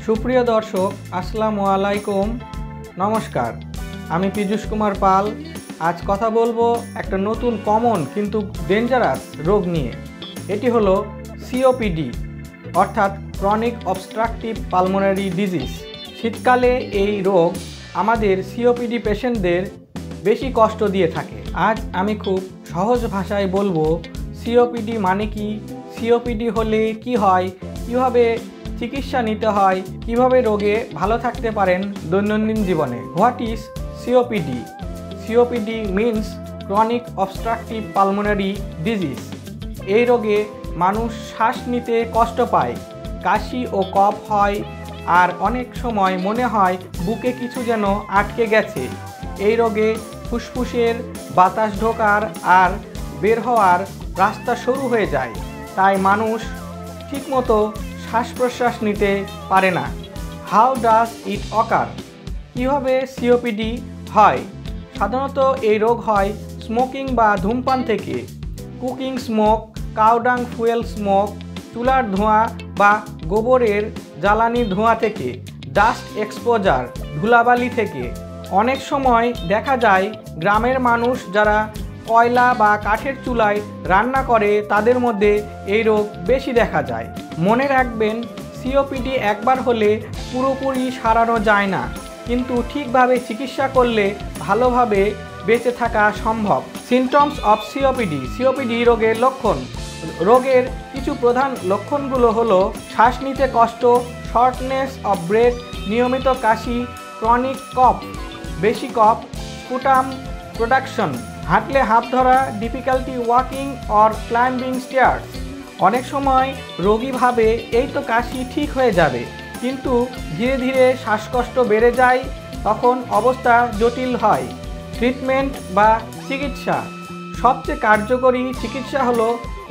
সুপ্রিয় দর্শক, আসসালামু আলাইকুম, নমস্কার। আমি পীযূষ কুমার পাল। আজ কথা বলবো একটা নতুন কমন কিন্তু ডেঞ্জারাস রোগ নিয়ে। এটি হলো সিওপিডি অর্থাৎ ক্রনিক অবস্ট্রাকটিভ পালমোনারি ডিজিজ। শীতকালে এই রোগ আমাদের সিওপিডি পেশেন্টদের বেশি কষ্ট দিয়ে থাকে। আজ আমি খুব সহজ ভাষায় বলবো সিওপিডি মানে কি, সিওপিডি হলে কি হয়, কিভাবে চিকিৎসা নিতে হয়, কিভাবে রোগে ভালো থাকতে পারেন দৈনন্দিন জীবনে। What is COPD? COPD means chronic obstructive pulmonary disease. এই রোগে মানুষ শ্বাস নিতে কষ্ট পায়, কাশি ও কফ হয়, আর অনেক সময় মনে হয় বুকে কিছু যেন আটকে গেছে। এই রোগে ফুসফুসের বাতাস ঢোকার আর বের হওয়ার রাস্তা সরু হয়ে যায়, তাই মানুষ ঠিকমতো শ্বাস প্রশ্বাস নিতে পারে না। হাউ ডাজ ইট অকার? কীভাবে সিওপিডি হয়? সাধারণত এই রোগ হয় স্মোকিং বা ধূমপান থেকে, cooking smoke, cow dung fuel smoke, চুলার ধোঁয়া বা গোবরের জ্বালানি ধোঁয়া থেকে, ডাস্ট এক্সপোজার, ধুলাবালি থেকে। অনেক সময় দেখা যায় গ্রামের মানুষ যারা কয়লা বা কাঠের চুলায় রান্না করে তাদের মধ্যে এই রোগ বেশি দেখা যায়। মনে রাখবেন, সিওপিডি একবার হলে পুরোপুরি সারানো যায় না, কিন্তু ঠিকভাবে চিকিৎসা করলে ভালোভাবে বেঁচে থাকা সম্ভব। Symptoms of COPD. সিওপিডি রোগের লক্ষণ। রোগের কিছু প্রধান লক্ষণগুলো হলো শ্বাস নিতে কষ্ট, শর্টনেস অফ ব্রেথ, নিয়মিত কাশি, ক্রনিক কফ, বেশি কফ, স্পুটাম প্রোডাকশন, হাঁটলে হাত ধরা, difficulty walking or climbing stairs. অনেক সময় রোগী ভাবে এই তো কাশি ঠিক হয়ে যাবে, কিন্তু ধীরে ধীরে শ্বাসকষ্ট বেড়ে যায়, তখন অবস্থা জটিল হয়। ট্রিটমেন্ট বা চিকিৎসা। সবচেয়ে কার্যকরী চিকিৎসা হলো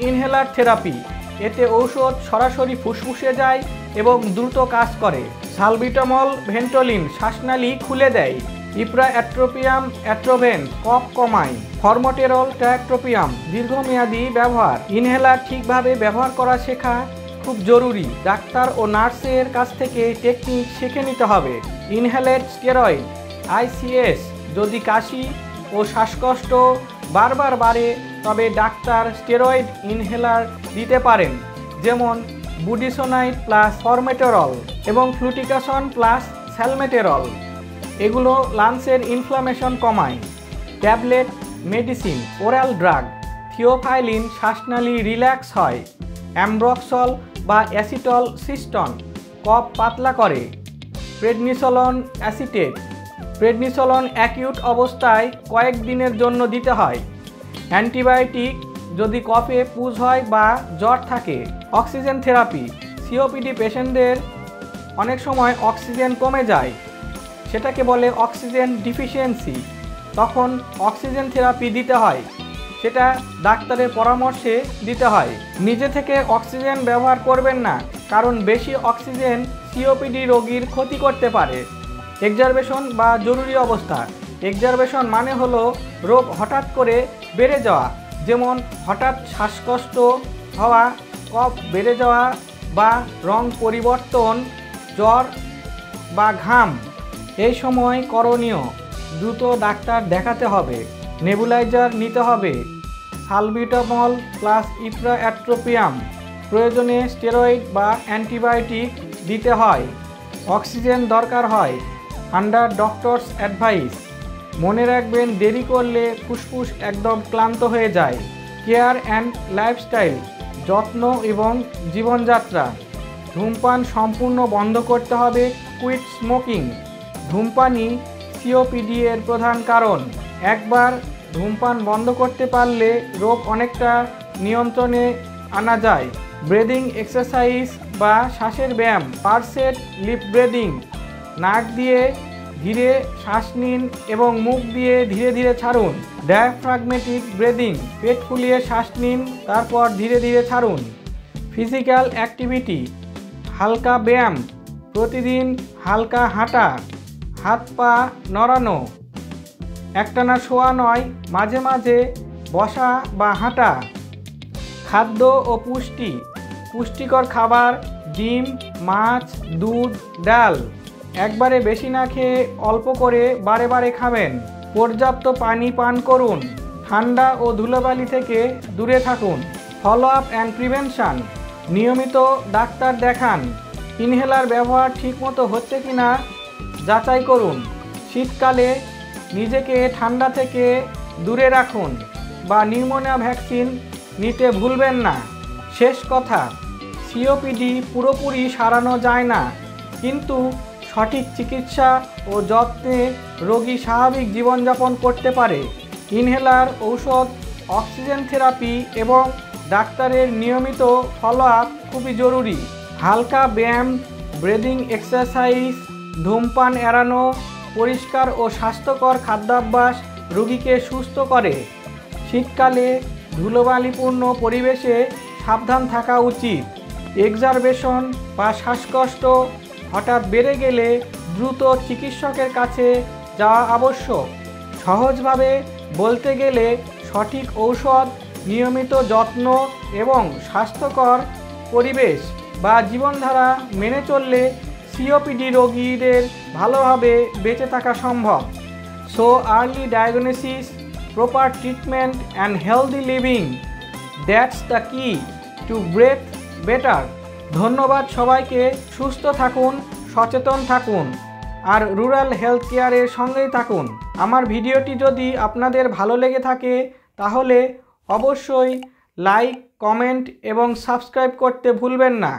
ইনহেলার থেরাপি। এতে ঔষধ সরাসরি ফুসফুসে যায় এবং দ্রুত কাজ করে। সালবিটামল, ভেন্টোলিন শ্বাসনালী খুলে দেয়। ইপ্রাঅ্যাট্রোপিয়াম অ্যাট্রোভেন কফ কমায়। ফরমোটেরল ট্রায়োট্রোপিয়াম দীর্ঘমেয়াদী ব্যবহার। ইনহেলার ঠিকভাবে ব্যবহার করা শেখা খুব জরুরি। ডাক্তার ও নার্সের কাছ থেকে টেকনিক শিখে নিতে হবে। ইনহেলেড স্টেরয়েড আইসিএস। যদি কাশি ও শ্বাসকষ্ট বারবার বাড়ে তবে ডাক্তার স্টেরয়েড ইনহেলার দিতে পারেন, যেমন বুডিসোনাইড প্লাস ফরমেটেরল এবং ফ্লুটিকাসন প্লাস স্যালমেটেরল। এগুলো লাংসের ইনফ্লামেশন কমায়। Tablet medicine, oral drug. Theophylline শ্বাসনালী রিল্যাক্স হয়। অ্যামব্রক্সল বা অ্যাসিটল সিস্টন কফ পাতলা করে। Prednisolone acetate. প্রেডনিসোলন অ্যাকিউট অবস্থায় কয়েক দিনের জন্য দিতে হয়। অ্যান্টিবায়োটিক যদি কফে পুজ হয় বা জ্বর থাকে। Oxygen therapy. সিওপিডি পেশেন্টদের অনেক সময় অক্সিজেন কমে যায়, সেটাকে বলে অক্সিজেন ডিফিসিয়েন্সি। তখন অক্সিজেন থেরাপি দিতে হয়, সেটা ডাক্তারের পরামর্শে দিতে হয়। নিজে থেকে অক্সিজেন ব্যবহার করবেন না, কারণ বেশি অক্সিজেন সিওপিডি রোগীর ক্ষতি করতে পারে। এক্সারবেশন বা জরুরি অবস্থা। এক্সারবেশন মানে হলো রোগ হঠাৎ করে বেড়ে যাওয়া, যেমন হঠাৎ শ্বাসকষ্ট হওয়া, কফ বেড়ে যাওয়া বা রং পরিবর্তন, জ্বর বা ঘাম। এই সময় করণীয়, দ্রুত ডাক্তার দেখাতে হবে, নেবুলাইজার নিতে হবে, সালবিটামল প্লাস ইপ্রাঅ্যাট্রোপিয়াম, প্রয়োজনে স্টেরয়েড বা অ্যান্টিবায়োটিক দিতে হয়। অক্সিজেন দরকার হয়, আন্ডার ডক্টরস অ্যাডভাইস। মনে রাখবেন, দেরি করলে ফুসফুস একদম ক্লান্ত হয়ে যায়। কেয়ার অ্যান্ড লাইফস্টাইল, যত্ন এবং জীবনযাত্রা। ধূমপান সম্পূর্ণ বন্ধ করতে হবে, কুইট স্মোকিং। ধূমপানই সিওপিডি এর প্রধান কারণ। একবার ধূমপান বন্ধ করতে পারলে রোগ অনেকটা নিয়ন্ত্রণে আনা যায়। ব্রেদিং এক্সারসাইজ বা শ্বাসের ব্যায়াম, পারসেট লিপ ব্রেদিং। নাক দিয়ে ধীরে শ্বাস নিন এবং মুখ দিয়ে ধীরে ধীরে ছাড়ুন। ডায়াফ্রাগমেটিক ব্রেদিং, পেট ফুলিয়ে শ্বাস নিন, তারপর ধীরে ধীরে ছাড়ুন। ফিজিক্যাল অ্যাক্টিভিটি, হালকা ব্যায়াম, প্রতিদিন হালকা হাঁটা, হাত পা নড়ানো, একটানা শোয়া নয়, মাঝে মাঝে বসা বা হাঁটা। খাদ্য ও পুষ্টি, পুষ্টিকর খাবার ডিম, মাছ, দুধ, ডাল। একবারে বেশি না খেয়ে অল্প করে বারে বারে খাবেন। পর্যাপ্ত পানি পান করুন। ঠান্ডা ও ধুলোবালি থেকে দূরে থাকুন। ফলো আপ অ্যান্ড প্রিভেনশন, নিয়মিত ডাক্তার দেখান। ইনহেলার ব্যবহার ঠিকমতো হচ্ছে কিনা যাচাই করুন। শীতকালে নিজেকে ঠান্ডা থেকে দূরে রাখুন বা নিউমোনিয়া ভ্যাকসিন নিতে ভুলবেন না। শেষ কথা, সিওপিডি পুরোপুরি সারানো যায় না, কিন্তু সঠিক চিকিৎসা ও যত্নে রোগী স্বাভাবিক জীবনযাপন করতে পারে। ইনহেলার, ঔষধ, অক্সিজেন থেরাপি এবং ডাক্তারের নিয়মিত ফলো আপ খুবই জরুরি। হালকা ব্যায়াম, ব্রিদিং এক্সারসাইজ, ধূমপান এড়ানো, পরিষ্কার ও স্বাস্থ্যকর খাদ্যাভ্যাস রোগীকে সুস্থ করে। শীতকালে ধুলোবালিপূর্ণ পরিবেশে সাবধান থাকা উচিত। এক্সারবেশন বা শ্বাসকষ্ট হঠাৎ বেড়ে গেলে দ্রুত চিকিৎসকের কাছে যাওয়া আবশ্যক। সহজভাবে বলতে গেলে সঠিক ঔষধ, নিয়মিত যত্ন এবং স্বাস্থ্যকর পরিবেশ বা জীবনধারা মেনে চললে সিওপিডি রোগীদের ভালোভাবে বেঁচে থাকা সম্ভব। So early diagnosis, proper treatment and healthy living, that's the কি টু ব্রেথ বেটার। ধন্যবাদ সবাইকে। সুস্থ থাকুন, সচেতন থাকুন আর রুরাল হেলথ কেয়ারের সঙ্গেই থাকুন। আমার ভিডিওটি যদি আপনাদের ভালো লেগে থাকে তাহলে অবশ্যই লাইক, কমেন্ট এবং সাবস্ক্রাইব করতে ভুলবেন না।